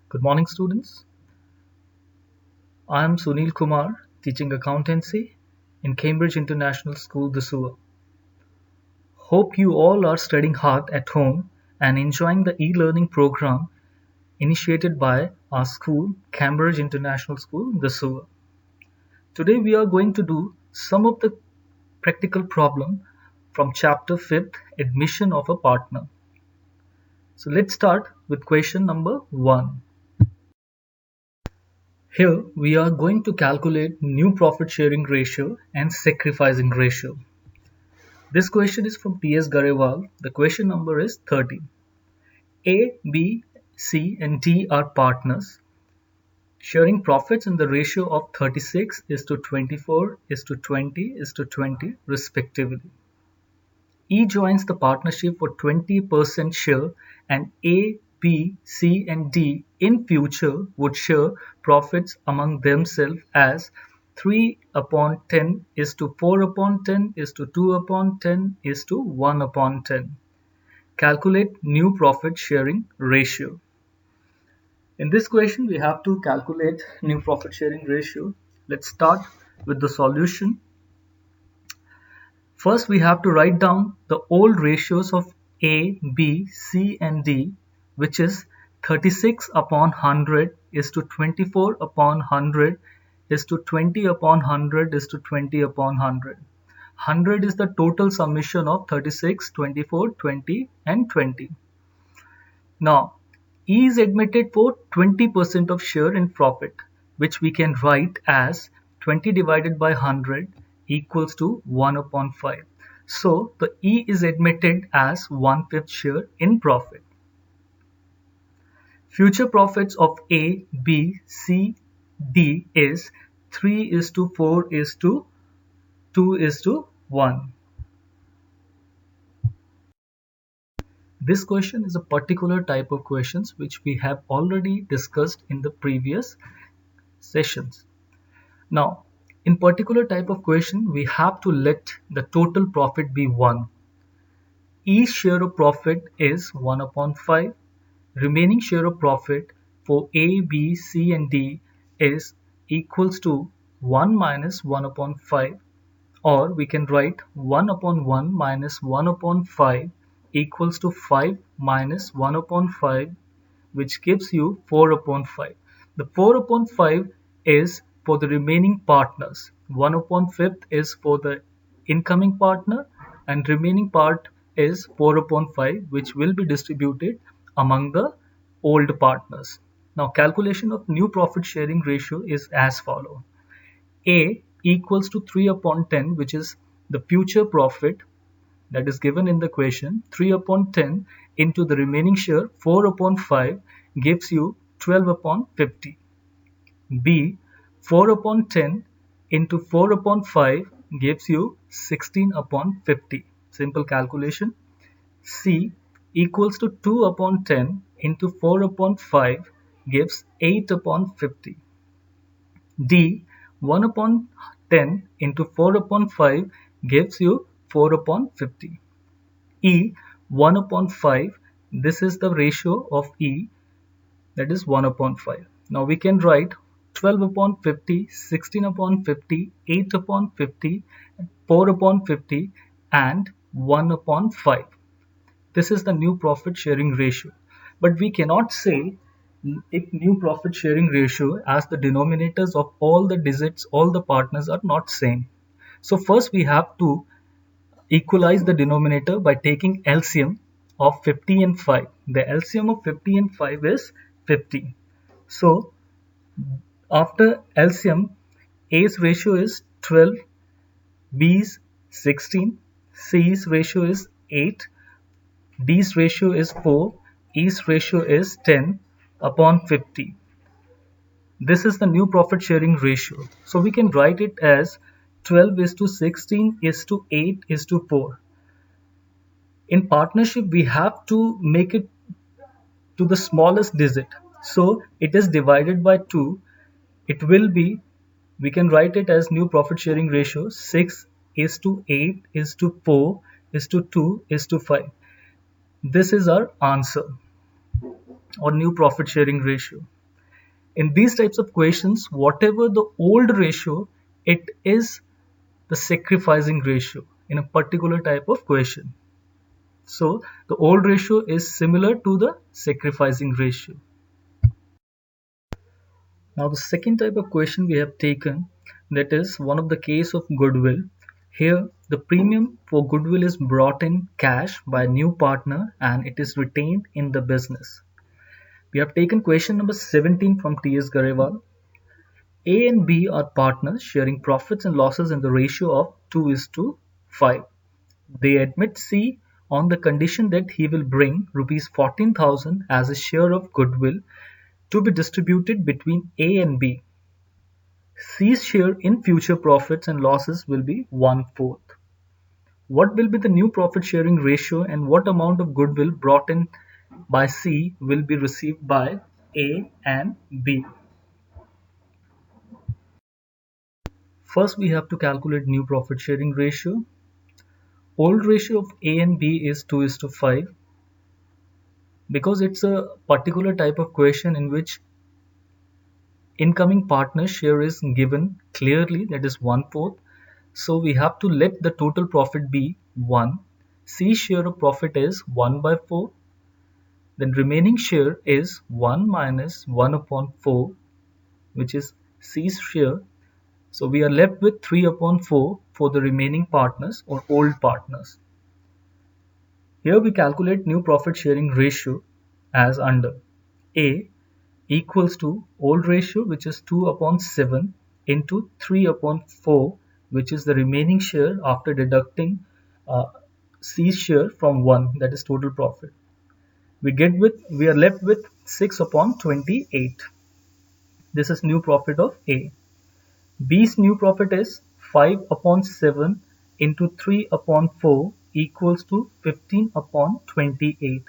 Good morning, students. I am Sunil Kumar, teaching accountancy in Cambridge International School, Dusua. Hope you all are studying hard at home and enjoying the e-learning program initiated by our school, Cambridge International School, Dusua. Today we are going to do some of the practical problem from chapter 5th, admission of a partner. So let's start with question number 1. Here we are going to calculate new profit sharing ratio and sacrificing ratio. This question is from P.S. Garewal. The question number is 30. A, B, C and D are partners sharing profits in the ratio of 36 is to 24 is to 20 is to 20 respectively. E joins the partnership for 20% share and A, B, C and D in future would share profits among themselves as 3 upon 10 is to 4 upon 10 is to 2 upon 10 is to 1 upon 10. Calculate new profit sharing ratio. In this question, we have to calculate new profit sharing ratio. Let's start with the solution. First, we have to write down the old ratios of A, B, C and D, which is 36 upon 100 is to 24 upon 100 is to 20 upon 100 is to 20 upon 100. 100 is the total summation of 36, 24, 20 and 20. Now, E is admitted for 20% of share in profit, which we can write as 20 divided by 100 equals to 1 upon 5. So, the E is admitted as 1/5 share in profit. Future profits of A, B, C, D is 3 is to 4 is to 2 is to 1. This question is a particular type of questions which we have already discussed in the previous sessions. Now, in particular type of question, we have to let the total profit be 1. Each share of profit is 1 upon 5. Remaining share of profit for A, B, C and D is equals to 1 minus 1 upon 5, or we can write 1 upon 1 minus 1 upon 5 equals to 5 minus 1 upon 5, which gives you 4 upon 5. The 4 upon 5 is for the remaining partners. 1 upon 5th is for the incoming partner and remaining part is 4 upon 5, which will be distributed among the old partners. Now, calculation of new profit sharing ratio is as follows. A equals to 3 upon 10, which is the future profit that is given in the question. 3 upon 10 into the remaining share 4 upon 5 gives you 12 upon 50. B, 4 upon 10 into 4 upon 5 gives you 16 upon 50. Simple calculation. C equals to 2 upon 10 into 4 upon 5 gives 8 upon 50. D, 1 upon 10 into 4 upon 5 gives you 4 upon 50. E, 1 upon 5, this is the ratio of E, that is 1 upon 5. Now we can write 12 upon 50, 16 upon 50, 8 upon 50, 4 upon 50 and 1 upon 5. This is the new profit sharing ratio. But we cannot say if new profit sharing ratio as the denominators of all the digits, all the partners are not same. So first we have to equalize the denominator by taking LCM of 50 and 5. The LCM of 50 and 5 is 50. So after LCM, A's ratio is 12, B's 16, C's ratio is 8, D's ratio is 4, E's ratio is 10 upon 50. This is the new profit sharing ratio. So we can write it as 12 is to 16 is to 8 is to 4. In partnership, we have to make it to the smallest digit. So it is divided by 2. It will be, we can write it as new profit sharing ratio 6 is to 8 is to 4 is to 2 is to 5. This is our answer or new profit sharing ratio. In these types of questions, whatever the old ratio, it is the sacrificing ratio in a particular type of question. So the old ratio is similar to the sacrificing ratio. Now the second type of question we have taken, that is one of the case of goodwill. Here the premium for goodwill is brought in cash by a new partner and it is retained in the business. We have taken question number 17 from T.S. Garewal. A and B are partners sharing profits and losses in the ratio of 2:5. They admit C on the condition that he will bring rupees 14,000 as a share of goodwill to be distributed between A and B. C's share in future profits and losses will be 1/4. What will be the new profit sharing ratio and what amount of goodwill brought in by C will be received by A and B? First, we have to calculate new profit sharing ratio. Old ratio of A and B is 2:5. Because it's a particular type of question in which incoming partner share is given clearly, that is 1/4. So we have to let the total profit be 1. C share of profit is 1/4. Then remaining share is 1 minus 1/4, which is C's share. So we are left with 3/4 for the remaining partners or old partners. Here we calculate new profit sharing ratio as under. A equals to old ratio, which is 2/7, into 3/4, which is the remaining share after deducting C's share from 1, that is total profit. We are left with 6/28. This is new profit of A. B's new profit is 5/7 into 3/4 equals to 15/28.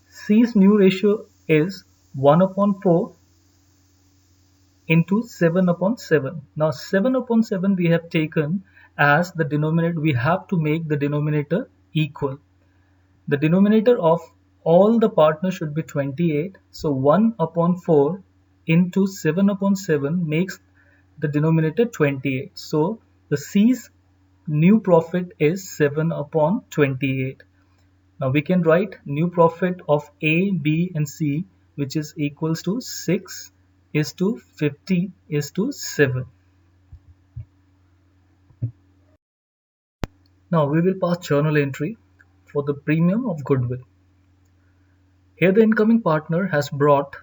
C's new ratio is 1/4 into 7/7. Now 7/7 we have taken as the denominator. We have to make the denominator equal. The denominator of all the partners should be 28. So 1/4 into 7/7 makes the denominator 28. So the C's new profit is 7/28. Now we can write new profit of A, B and C, which is equals to 6 is to 50 is to 7. Now we will pass journal entry for the premium of goodwill. Here the incoming partner has brought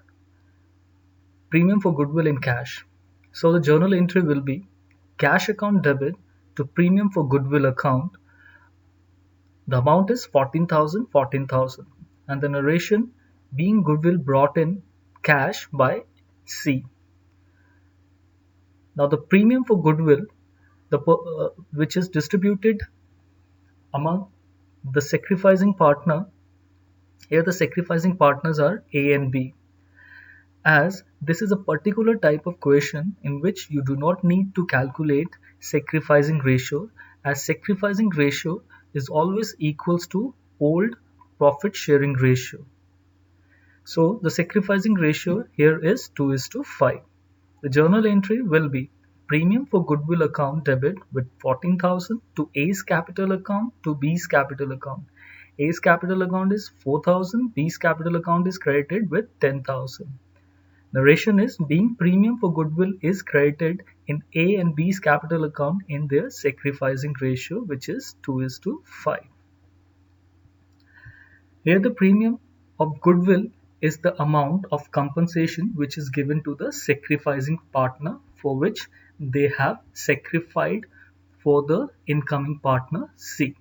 premium for goodwill in cash. So the journal entry will be cash account debit to premium for goodwill account. The amount is 14,000, 14,000, and the narration being goodwill brought in cash by C. Now the premium for goodwill, which is distributed among the sacrificing partner. Here the sacrificing partners are A and B. As this is a particular type of question in which you do not need to calculate sacrificing ratio, as sacrificing ratio is always equals to old profit sharing ratio. So the sacrificing ratio here is 2:5. The journal entry will be premium for goodwill account debit with 14,000 to A's capital account to B's capital account. A's capital account is 4,000, B's capital account is credited with 10,000. Narration is being premium for goodwill is credited in A and B's capital account in their sacrificing ratio, which is 2:5. Here the premium of goodwill is the amount of compensation which is given to the sacrificing partner for which they have sacrificed for the incoming partner C.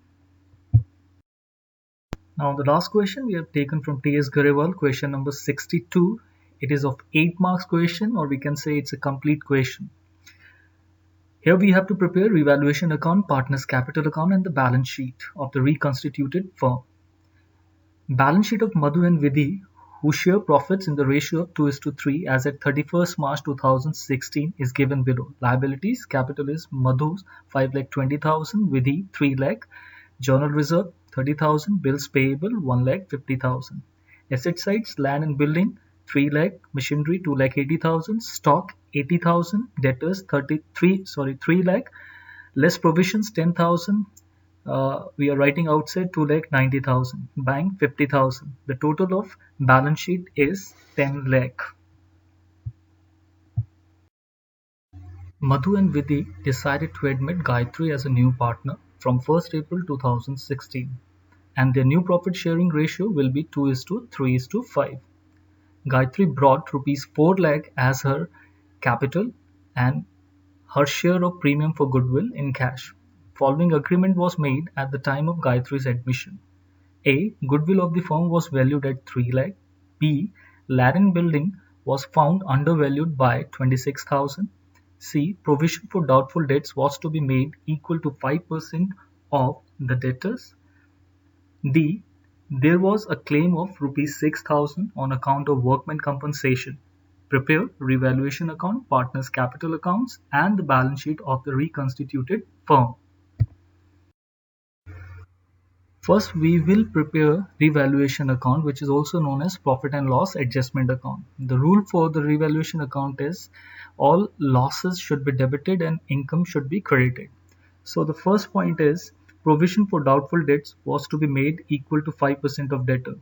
Now the last question we have taken from T.S. Garewal, question number 62. It is of 8 marks question, or we can say it's a complete question. Here we have to prepare revaluation account, partner's capital account and the balance sheet of the reconstituted firm. Balance sheet of Madhu and Vidhi, who share profits in the ratio of 2:3 as at 31st March 2016 is given below. Liabilities, capital is Madhu's 5,20,000, Vidhi 3 lakh, journal reserve 30,000, bills payable 1,50,000. Asset sides, land and building 3 lakh, machinery 2 lakh 80,000, stock 80,000, debtors 3 lakh, less provisions 10,000. We are writing outside 2 lakh 90,000, bank 50,000. The total of balance sheet is 10 lakh. Madhu and Vidhi decided to admit Gayatri as a new partner from 1st April 2016, and their new profit sharing ratio will be 2:3:5. Gayatri brought rupees 4 lakh as her capital and her share of premium for goodwill in cash. Following agreement was made at the time of Gayatri's admission. A. Goodwill of the firm was valued at 3 lakh. B. Land and building was found undervalued by 26,000. C. Provision for doubtful debts was to be made equal to 5% of the debtors. D. There was a claim of rupees 6,000 on account of workmen compensation. Prepare revaluation account, partners' capital accounts, and the balance sheet of the reconstituted firm. First, we will prepare revaluation account, which is also known as profit and loss adjustment account. The rule for the revaluation account is all losses should be debited and income should be credited. So the first point is provision for doubtful debts was to be made equal to 5% of debtor.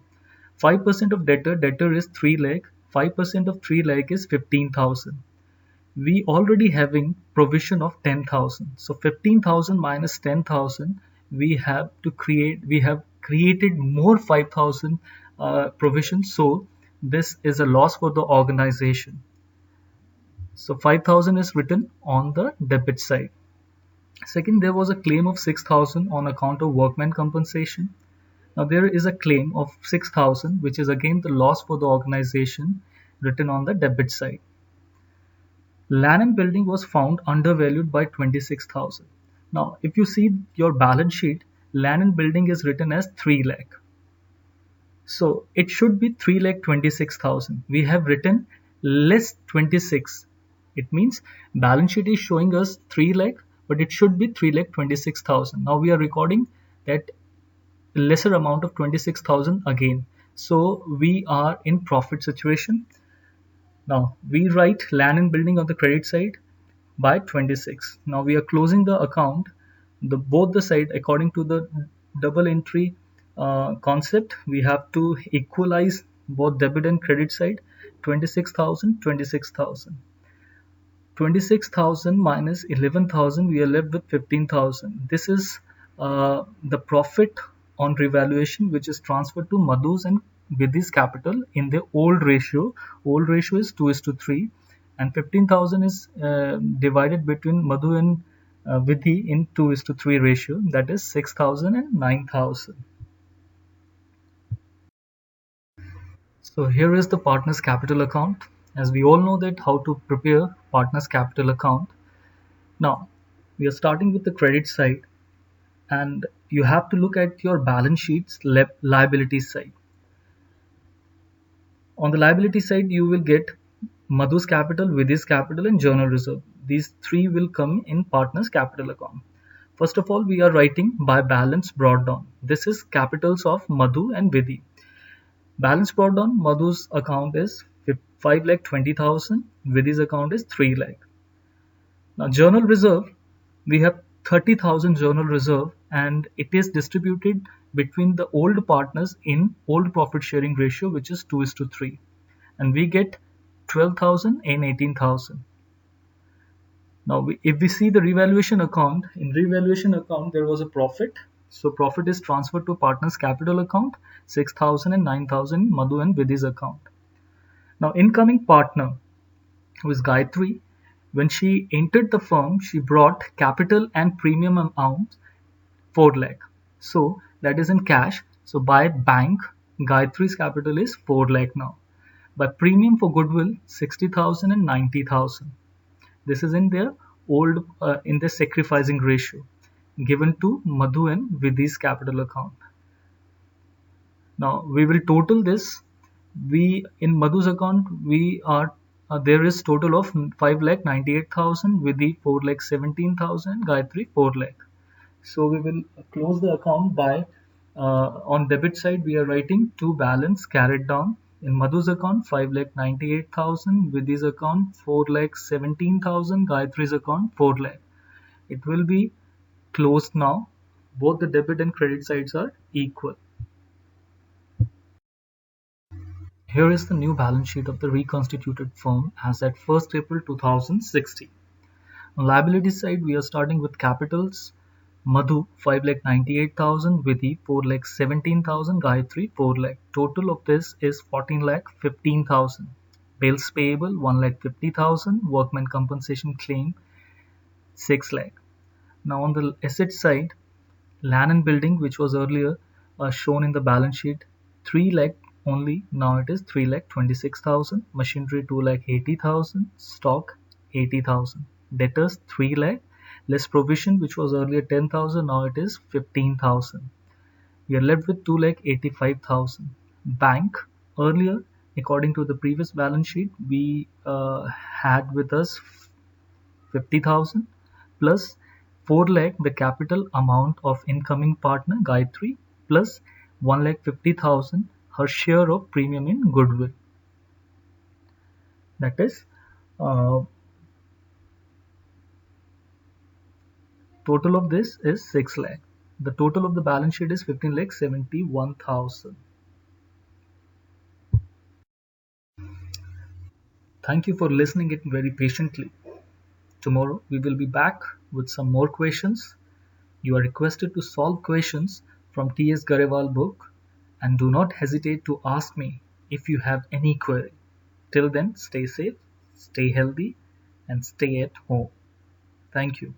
5% of debtor is 3 lakh, 5% of 3 lakh is 15,000. We already having provision of 10,000. So 15,000 minus 10,000, we have created more 5,000 provision. So this is a loss for the organization. So 5,000 is written on the debit side. Second, there was a claim of 6,000 on account of workman compensation. Now there is a claim of 6,000, which is again the loss for the organization, written on the debit side. Land and building was found undervalued by 26,000. Now, if you see your balance sheet, land and building is written as 3 lakh. So it should be 3 lakh 26,000. We have written less 26. It means balance sheet is showing us 3 lakh, but it should be 3 lakh 26,000. Now we are recording that lesser amount of 26,000 again. So we are in profit situation. Now we write land and building on the credit side by 26. Now we are closing the account, both the side according to the double entry concept. We have to equalize both debit and credit side. 26,000, 26,000. 26,000 minus 11,000, we are left with 15,000. This is the profit on revaluation, which is transferred to Madhu's and Vidhi's capital in the old ratio. Old ratio is 2:3, and 15,000 is divided between Madhu and Vidhi in 2:3 ratio. That is 6,000 and 9,000. So here is the partner's capital account. As we all know that how to prepare partner's capital account. Now we are starting with the credit side, and you have to look at your balance sheet's liability side. On the liability side, you will get Madhu's capital, Vidhi's capital, and journal reserve. These three will come in partner's capital account. First of all, we are writing by balance brought down. This is capitals of Madhu and Vidhi. Balance brought down, Madhu's account is 5 lakh 20,000, Vidhi's account is 3 lakh. Now journal reserve, we have 30,000 journal reserve, and it is distributed between the old partners in old profit sharing ratio, which is 2:3, and we get 12,000 and 18,000. Now if we see the revaluation account, in revaluation account there was a profit, so profit is transferred to partners capital account, 6,000 and 9,000 Madhu and Vidhi's account. Now incoming partner, who is Gayatri, when she entered the firm, she brought capital and premium amount 4 lakh. So that is in cash. So by bank, Gayatri's capital is 4 lakh now. By premium for goodwill, 60,000 and 90,000. This is in their old in the sacrificing ratio given to Madhu and Vidhi's capital account. Now we will total this. We in Madhu's account we are there is total of 5 lakh 98,000, Vidhi 4 lakh 17,000, Gayatri 4 lakh. So we will close the account by on debit side we are writing to balance carried down In Madhu's account, 5,98,000. Vidhi's account, 4,17,000. Gayatri's account, 4 lakh. It will be closed now. Both the debit and credit sides are equal. Here is the new balance sheet of the reconstituted firm as at 1st April 2016. On liability side, we are starting with capitals. Madhu 5,98,000, Vidhi 4,17,000, Gayatri 4 lakh. Total of this is 14,15,000. Bills payable 1,50,000, workman compensation claim 6 lakh. Now on the asset side, land and building, which was earlier shown in the balance sheet, 3 lakh only. Now it is 3 lakh 26,000. Machinery 2 lakh 80,000. Stock 80,000. Debtors 3 lakh. Less provision, which was earlier 10,000. Now it is 15,000. We are left with 2 lakh 85,000. Bank, earlier, according to the previous balance sheet, we had with us 50,000 plus 4 lakh the capital amount of incoming partner Gayatri plus 1 lakh 50,000 her share of premium in goodwill. That is total of this is 6 lakh. The total of the balance sheet is 15 lakh 71,000. Thank you for listening it very patiently. Tomorrow we will be back with some more questions. You are requested to solve questions from T.S. Garewal book and do not hesitate to ask me if you have any query. Till then, stay safe, stay healthy, and stay at home. Thank you.